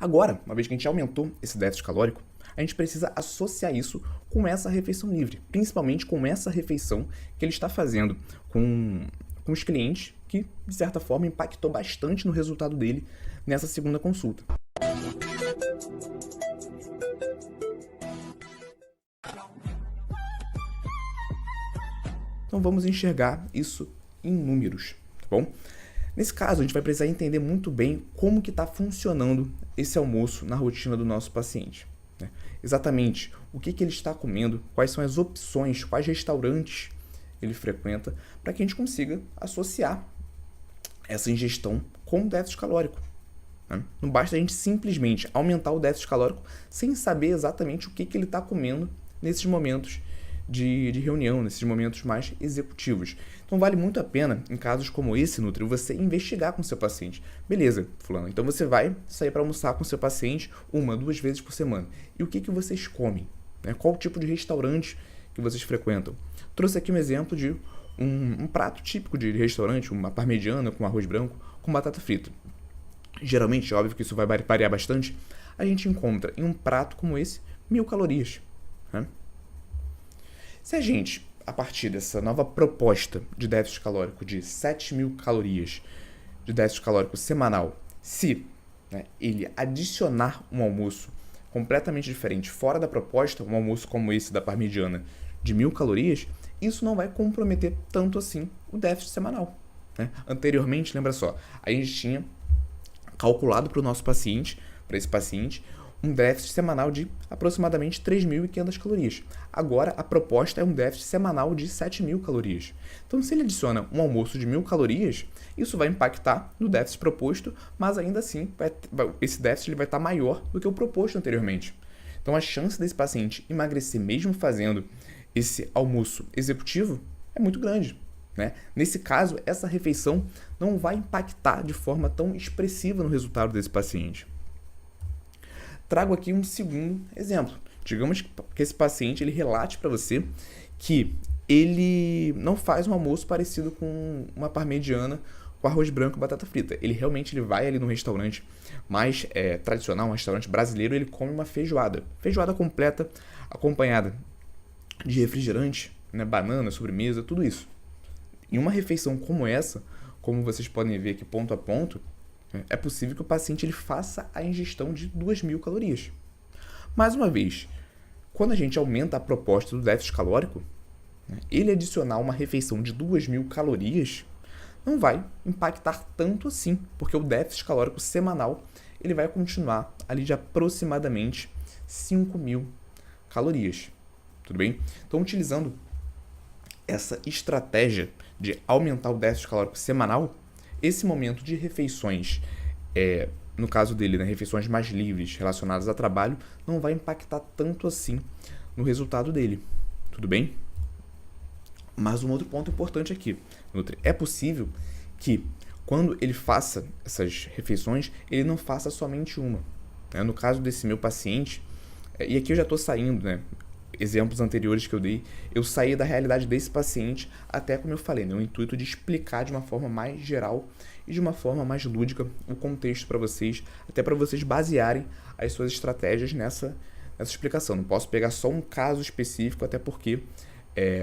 Agora, uma vez que a gente aumentou esse déficit calórico, a gente precisa associar isso com essa refeição livre, principalmente com essa refeição que ele está fazendo com os clientes, que, de certa forma, impactou bastante no resultado dele nessa segunda consulta. Então vamos enxergar isso em números, tá bom? Nesse caso, a gente vai precisar entender muito bem como que está funcionando esse almoço na rotina do nosso paciente. Né? Exatamente o que ele está comendo, quais são as opções, quais restaurantes ele frequenta, para que a gente consiga associar essa ingestão com o déficit calórico. Né? Não basta a gente simplesmente aumentar o déficit calórico sem saber exatamente o que ele está comendo nesses momentos de reunião, nesses momentos mais executivos. Então vale muito a pena, em casos como esse, Nutri, você investigar com o seu paciente. Beleza, fulano, então você vai sair para almoçar com o seu paciente 1, 2 vezes por semana. E o que vocês comem? Né? Qual o tipo de restaurante que vocês frequentam? Trouxe aqui um exemplo de um prato típico de restaurante, uma parmegiana com arroz branco com batata frita. Geralmente, óbvio que isso vai variar bastante, a gente encontra em um prato como esse 1.000 calorias. Né? Se a gente, a partir dessa nova proposta de déficit calórico de 7.000 calorias de déficit calórico semanal, se ele adicionar um almoço completamente diferente fora da proposta, um almoço como esse da parmegiana de 1.000 calorias, isso não vai comprometer tanto assim o déficit semanal. Né? Anteriormente, lembra só, a gente tinha calculado para o nosso paciente, para esse paciente, um déficit semanal de aproximadamente 3.500 calorias. Agora, a proposta é um déficit semanal de 7.000 calorias. Então, se ele adiciona um almoço de 1.000 calorias, isso vai impactar no déficit proposto, mas ainda assim, esse déficit ele vai estar maior do que o proposto anteriormente. Então, a chance desse paciente emagrecer mesmo fazendo esse almoço executivo é muito grande. Né? Nesse caso, essa refeição não vai impactar de forma tão expressiva no resultado desse paciente. Trago aqui um segundo exemplo. Digamos que esse paciente ele relate para você que ele não faz um almoço parecido com uma parmegiana com arroz branco e batata frita. Ele realmente vai ali no restaurante mais tradicional, um restaurante brasileiro, ele come uma feijoada. Feijoada completa, acompanhada de refrigerante, né, banana, sobremesa, tudo isso. Em uma refeição como essa, como vocês podem ver aqui ponto a ponto, é possível que o paciente ele faça a ingestão de 2.000 calorias. Mais uma vez, quando a gente aumenta a proposta do déficit calórico, ele adicionar uma refeição de 2.000 calorias não vai impactar tanto assim, porque o déficit calórico semanal ele vai continuar ali de aproximadamente 5.000 calorias. Tudo bem? Então, utilizando essa estratégia de aumentar o déficit calórico semanal, esse momento de refeições, no caso dele, né, refeições mais livres relacionadas a trabalho, não vai impactar tanto assim no resultado dele. Tudo bem? Mas um outro ponto importante aqui, Nutri, é possível que quando ele faça essas refeições, ele não faça somente uma. Né? No caso desse meu paciente, e aqui eu já estou saindo, né? Exemplos anteriores que eu dei, eu saí da realidade desse paciente até, como eu falei, né, o intuito de explicar de uma forma mais geral e de uma forma mais lúdica o contexto para vocês, até para vocês basearem as suas estratégias nessa explicação. Não posso pegar só um caso específico, até porque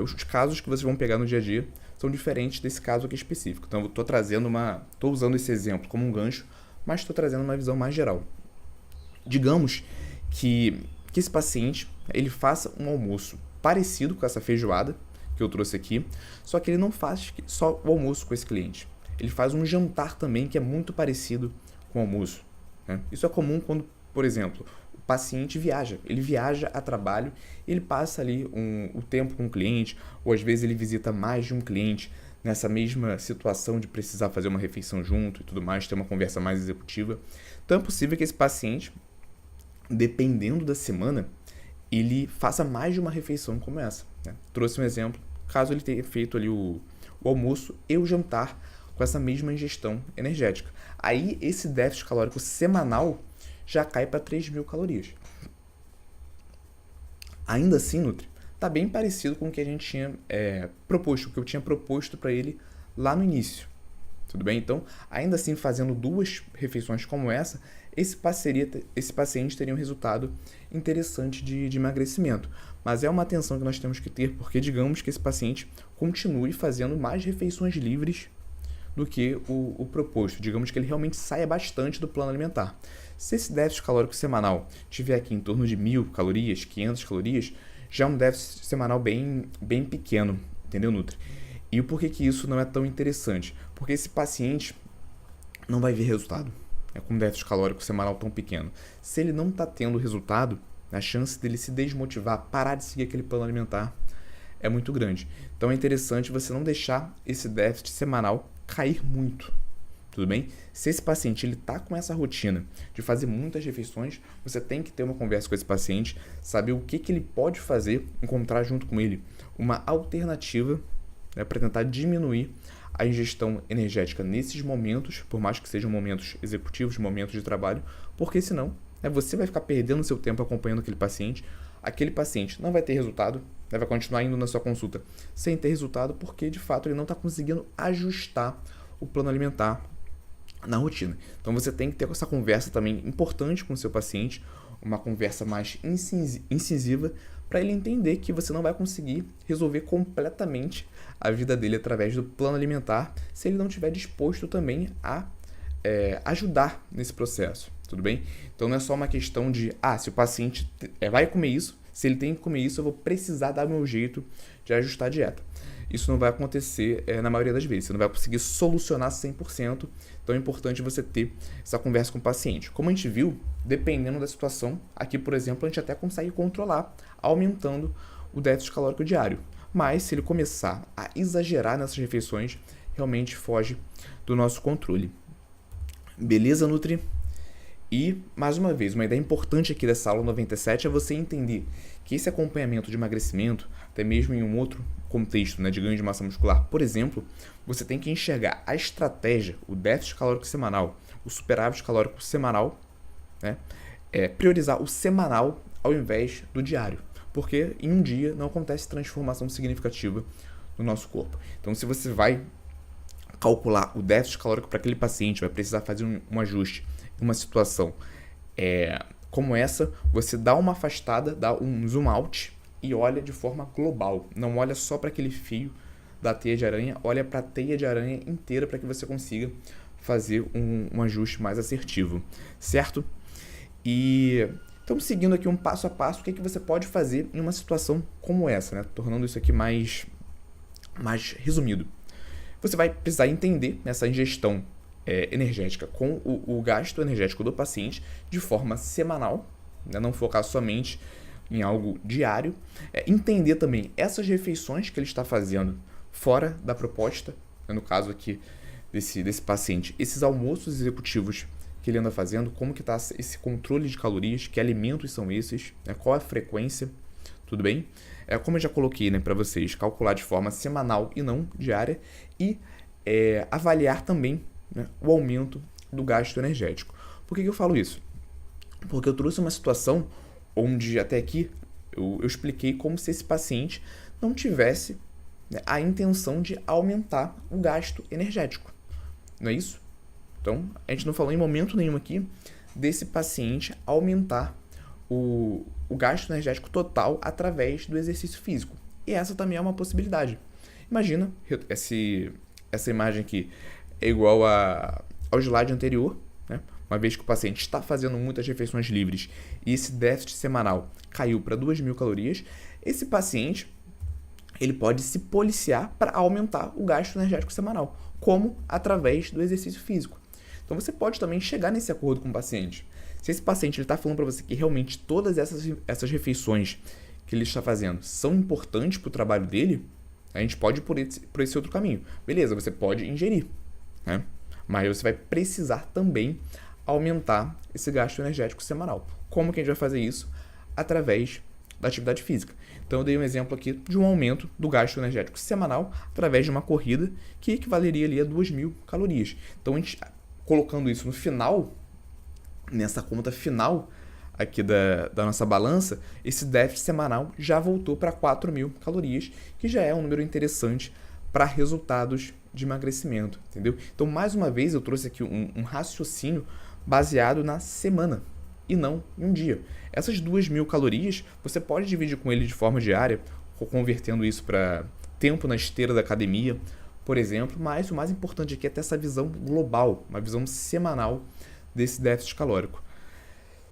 os casos que vocês vão pegar no dia a dia são diferentes desse caso aqui específico. Então, eu estou usando esse exemplo como um gancho, mas estou trazendo uma visão mais geral. Digamos que esse paciente ele faça um almoço parecido com essa feijoada que eu trouxe aqui, só que ele não faz só o almoço com esse cliente. Ele faz um jantar também que é muito parecido com o almoço. Né? Isso é comum quando, por exemplo, o paciente viaja. Ele viaja a trabalho, ele passa ali o tempo com o cliente, ou às vezes ele visita mais de um cliente nessa mesma situação de precisar fazer uma refeição junto e tudo mais, ter uma conversa mais executiva. Então é possível que esse paciente, dependendo da semana, ele faça mais de uma refeição como essa. Né? Trouxe um exemplo, caso ele tenha feito ali o almoço e o jantar com essa mesma ingestão energética. Aí esse déficit calórico semanal já cai para 3.000 calorias. Ainda assim, Nutri, está bem parecido com o que a gente tinha proposto, o que eu tinha proposto para ele lá no início. Tudo bem? Então, ainda assim, fazendo 2 refeições como essa, esse paciente teria um resultado interessante de emagrecimento. Mas é uma atenção que nós temos que ter, porque digamos que esse paciente continue fazendo mais refeições livres do que o proposto. Digamos que ele realmente saia bastante do plano alimentar. Se esse déficit calórico semanal tiver aqui em torno de 1.000 calorias, 500 calorias, já é um déficit semanal bem pequeno, entendeu, Nutri? E por que isso não é tão interessante? Porque esse paciente não vai ver resultado, com um déficit calórico semanal tão pequeno. Se ele não está tendo resultado, a chance dele se desmotivar, parar de seguir aquele plano alimentar é muito grande. Então é interessante você não deixar esse déficit semanal cair muito, tudo bem? Se esse paciente está com essa rotina de fazer muitas refeições, você tem que ter uma conversa com esse paciente, saber o que ele pode fazer, encontrar junto com ele uma alternativa, para tentar diminuir a ingestão energética nesses momentos, por mais que sejam momentos executivos, momentos de trabalho, porque senão você vai ficar perdendo seu tempo acompanhando aquele paciente não vai ter resultado, vai continuar indo na sua consulta sem ter resultado, porque de fato ele não está conseguindo ajustar o plano alimentar na rotina. Então você tem que ter essa conversa também importante com o seu paciente, uma conversa mais incisiva, para ele entender que você não vai conseguir resolver completamente a vida dele através do plano alimentar se ele não estiver disposto também a ajudar nesse processo, tudo bem? Então não é só uma questão de, se o paciente vai comer isso, se ele tem que comer isso, eu vou precisar dar meu jeito de ajustar a dieta. Isso não vai acontecer na maioria das vezes, você não vai conseguir solucionar 100%, então é importante você ter essa conversa com o paciente. Como a gente viu, dependendo da situação, aqui, por exemplo, a gente até consegue controlar, aumentando o déficit calórico diário. Mas se ele começar a exagerar nessas refeições, realmente foge do nosso controle. Beleza, Nutri? E, mais uma vez, uma ideia importante aqui dessa aula 97 é você entender que esse acompanhamento de emagrecimento, até mesmo em um outro contexto, de ganho de massa muscular, por exemplo, você tem que enxergar a estratégia, o déficit calórico semanal, o superávit calórico semanal, priorizar o semanal ao invés do diário, porque em um dia não acontece transformação significativa no nosso corpo. Então, se você vai calcular o déficit calórico para aquele paciente, vai precisar fazer um ajuste em uma situação como essa, você dá uma afastada, dá um zoom out e olha de forma global. Não olha só para aquele fio da teia de aranha, olha para a teia de aranha inteira para que você consiga fazer um ajuste mais assertivo, certo? E estamos seguindo aqui um passo a passo, o que você pode fazer em uma situação como essa, tornando isso aqui mais resumido. Você vai precisar entender essa ingestão energética com o gasto energético do paciente de forma semanal, não focar somente em algo diário, entender também essas refeições que ele está fazendo fora da proposta, no caso aqui desse paciente, esses almoços executivos que ele anda fazendo, como que está esse controle de calorias, que alimentos são esses, qual a frequência, tudo bem? Como eu já coloquei para vocês, calcular de forma semanal e não diária e avaliar também o aumento do gasto energético. Por que eu falo isso? Porque eu trouxe uma situação onde até aqui eu expliquei como se esse paciente não tivesse a intenção de aumentar o gasto energético. Não é isso? Então, a gente não falou em momento nenhum aqui desse paciente aumentar o gasto energético total através do exercício físico. E essa também é uma possibilidade. Imagina, essa imagem aqui é igual ao slide anterior, uma vez que o paciente está fazendo muitas refeições livres e esse déficit semanal caiu para 2.000 calorias, esse paciente ele pode se policiar para aumentar o gasto energético semanal, como através do exercício físico. Então você pode também chegar nesse acordo com o paciente. Se esse paciente está falando para você que realmente todas essas refeições que ele está fazendo são importantes para o trabalho dele, a gente pode ir por esse outro caminho. Beleza, você pode ingerir, mas você vai precisar também aumentar esse gasto energético semanal. Como que a gente vai fazer isso? Através da atividade física. Então eu dei um exemplo aqui de um aumento do gasto energético semanal através de uma corrida que equivaleria ali a 2.000 calorias. Então a gente, colocando isso no final, nessa conta final aqui da nossa balança, esse déficit semanal já voltou para 4.000 calorias, que já é um número interessante para resultados de emagrecimento, entendeu? Então, mais uma vez, eu trouxe aqui um raciocínio baseado na semana e não em um dia. Essas 2.000 calorias você pode dividir com ele de forma diária, convertendo isso para tempo na esteira da academia, por exemplo, mas o mais importante aqui é ter essa visão global, uma visão semanal desse déficit calórico.